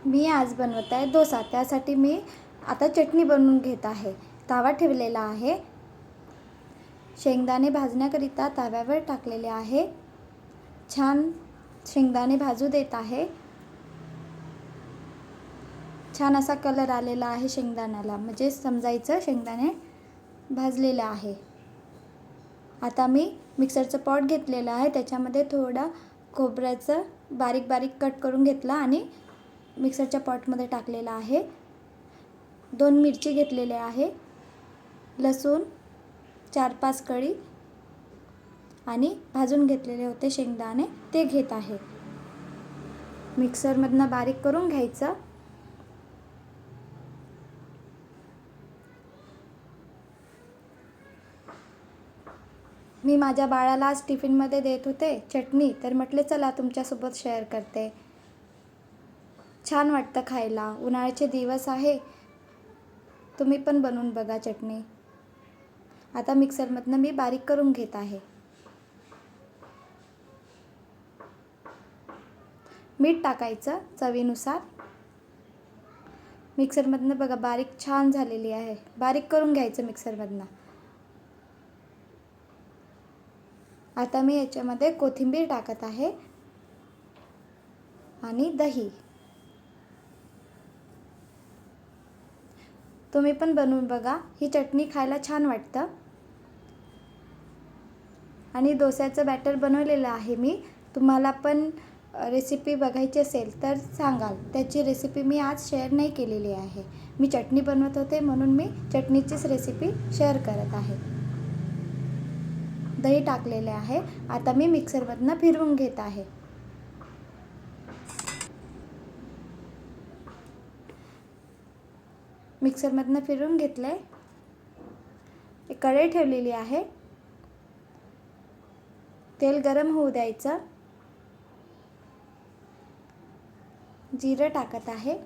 मी आज बनवत आहे डोसा. त्यासाठी मी आता चटणी बनवून घेत आहे. तवा ठेवलेला आहे. शेंगदाणे भाजण्याकरिता तव्यावर टाकलेले आहे. छान शेंगदाणे भाजू देत आहे. छान असा कलर आलेला आहे शेंगदाण्याला, म्हणजे समजायचं शेंगदाणे भाजलेले आहे. आता मी मिक्सरचं पॉट घेतलेलं आहे. त्याच्यामध्ये थोडा खोबऱ्याचं बारीक बारीक कट करून घेतला आणि मिक्सरच्या पॉटमध्ये टाकलेला आहे. 2 मिरची घेतलेले आहे. लसूण 4-5 कळी आणि भाजून घेतलेले होते शेंगदाणे ते घेत आहे. मिक्सरमधनं बारीक करून घ्यायचं. मी माझ्या बाळाला आज टिफिनमध्ये देत होते चटणी, तर म्हटले चला तुमच्यासोबत शेअर करते. छान वाटतं खायला. उन्हाळ्याचे दिवस आहे, तुम्ही पण बनवून बघा चटणी. आता मिक्सरमधनं मी बारीक करून घेत आहे. मीठ टाकायचं चवीनुसार. मिक्सरमधनं बघा बारीक छान झालेली आहे. बारीक करून घ्यायचं मिक्सरमधनं. आता मी याच्यामध्ये कोथिंबीर टाकत आहे आणि दही. तुम्ही पण बनवून बघा. ही चटणी खायला छान वाटतं. आणि डोस्याचं बॅटर बनवलेलं आहे मी. तुम्हाला पण रेसिपी बघायची असेल तर सांगाल. त्याची रेसिपी मी आज शेअर नाही केलेली आहे. मी चटणी बनवत होते म्हणून मी चटणीचीच रेसिपी शेअर करत आहे. दही टाकलेले आहे. आता मी मिक्सरमधनं फिरवून घेत आहे. मिक्सरमधनं फिरवून घेतले. एक कढई ठेवलेली आहे. तेल गरम होऊ द्यायचं. जिरं टाकत आहे.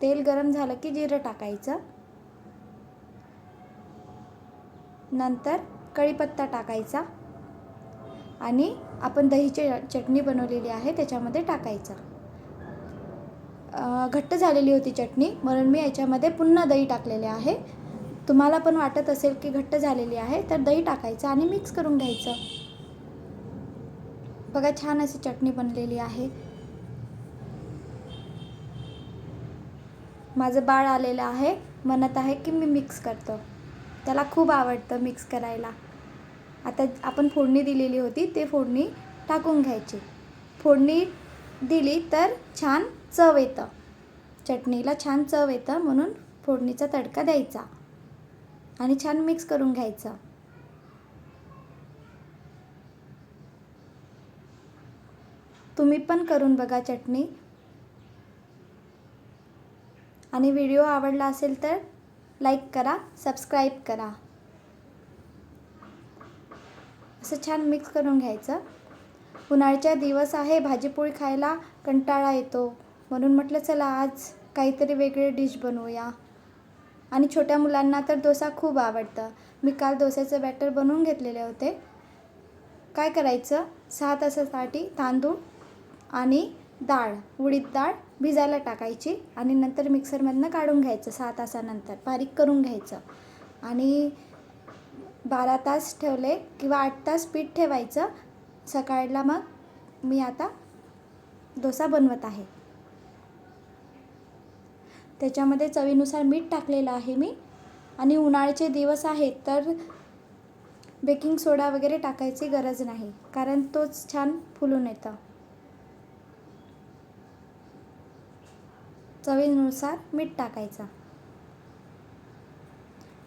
तेल गरम झालं की जिरं टाकायचं. नंतर कढीपत्ता टाकायचा आणि आपण दहीची चटणी बनवलेली आहे त्याच्यामध्ये टाकायचं. घट्ट झालेली होती चटणी म्हणून मी याच्यामध्ये पुन्हा दही टाकलेले आहे. तुम्हाला पण वाटत असेल की घट्ट झालेली आहे तर दही टाकायचं आणि मिक्स करून घ्यायचं. बघा छान अशी चटणी बनलेली आहे. माझं बाळ आलेलं आहे, म्हणत आहे की मी मिक्स करतो. त्याला खूप आवडतं मिक्स करायला. आता आपण फोडणी दिलेली होती ते फोडणी टाकून घ्यायची. फोडणी दिली तर छान चव येतं. चटणीला छान चव येतं म्हणून फोडणीचा तडका द्यायचा आणि छान मिक्स करून घ्यायचं. तुम्ही पण करून बघा चटणी. आणि व्हिडिओ आवडला असेल तर लाईक करा, सबस्क्राईब करा. असं छान मिक्स करून घ्यायचं. उन्हाळ्याचा दिवस आहे, भाजीपोळी खायला कंटाळा येतो म्हणून म्हटलं चला आज काहीतरी वेगळे डिश बनवूया. आणि छोट्या मुलांना तर डोसा खूप आवडतं. मी काल डोस्याचं बॅटर बनवून घेतलेले होते. काय करायचं, 6 तासासाठी तांदूळ आणि डाळ, उडीद डाळ भिजायला टाकायची आणि नंतर मिक्सरमधनं काढून घ्यायचं. 6 तासानंतर बारीक करून घ्यायचं आणि 12 तास ठेवले किंवा 8 तास पीठ ठेवायचं. सकाळला मग मी आता डोसा बनवत आहे. त्याच्यामध्ये चवीनुसार मीठ टाकलेलं आहे मी. आणि उन्हाळ्याचे दिवस आहेत तर बेकिंग सोडा वगैरे टाकायची गरज नाही, कारण तोच छान फुलून येतं. चवीनुसार मीठ टाकायचं.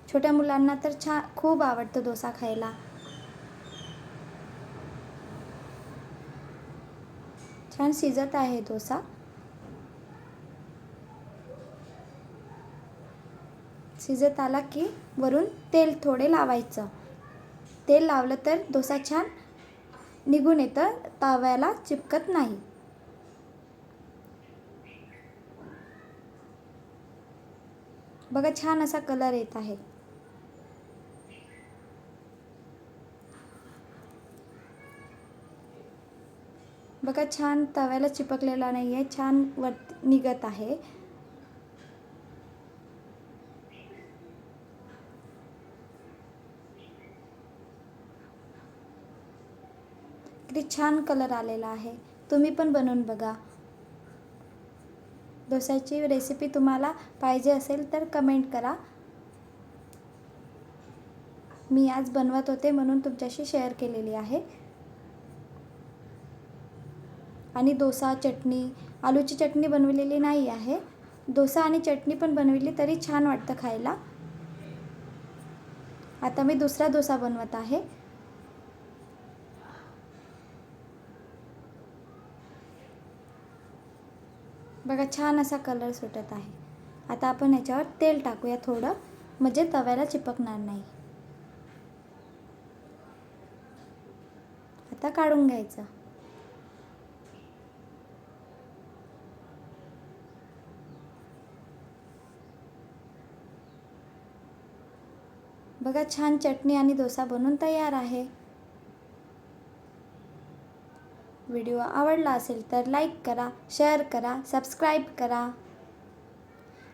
छोट्या मुलांना तर खूप आवडतं डोसा खायला. छान शिजत आहे डोसा. शिजत आला की वरून तेल थोडे लावायचं. तेल लावलं तर डोसा छान निघून येतं, तव्याला चिपकत नाही. बघा छान असा कलर येत आहे. बघा छान तव्याला चिपकलेला नाही आहे, छान वर निघत आहे. किती छान कलर आलेला आहे. तुम्ही पण बनवून बघा. डोसाची रेसिपी तुम्हाला पाहिजे असेल तर कमेंट करा. मी आज बनवत होते म्हणून तुमच्याशी शेअर केलेली आहे. आणि डोसा, चटणी, आलूची चटणी बनवलेली नाही आहे. डोसा आणि चटणी पण बनवली तरी छान वाटतं खायला. आता मी दुसरा डोसा बनवत आहे. बघा छान असा कलर सुटत आहे. आता आपण याच्यावर तेल टाकूया थोडं, म्हणजे तव्याला चिपकणार नाही. आता काढून घ्यायचं. बघा छान चटणी आणि डोसा बनवून तयार आहे. व्हिडिओ आवडला असेल तर लाईक करा, शेअर करा, सबस्क्राईब करा.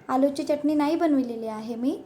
आलूची चटणी नाही बनविलेली आहे मी.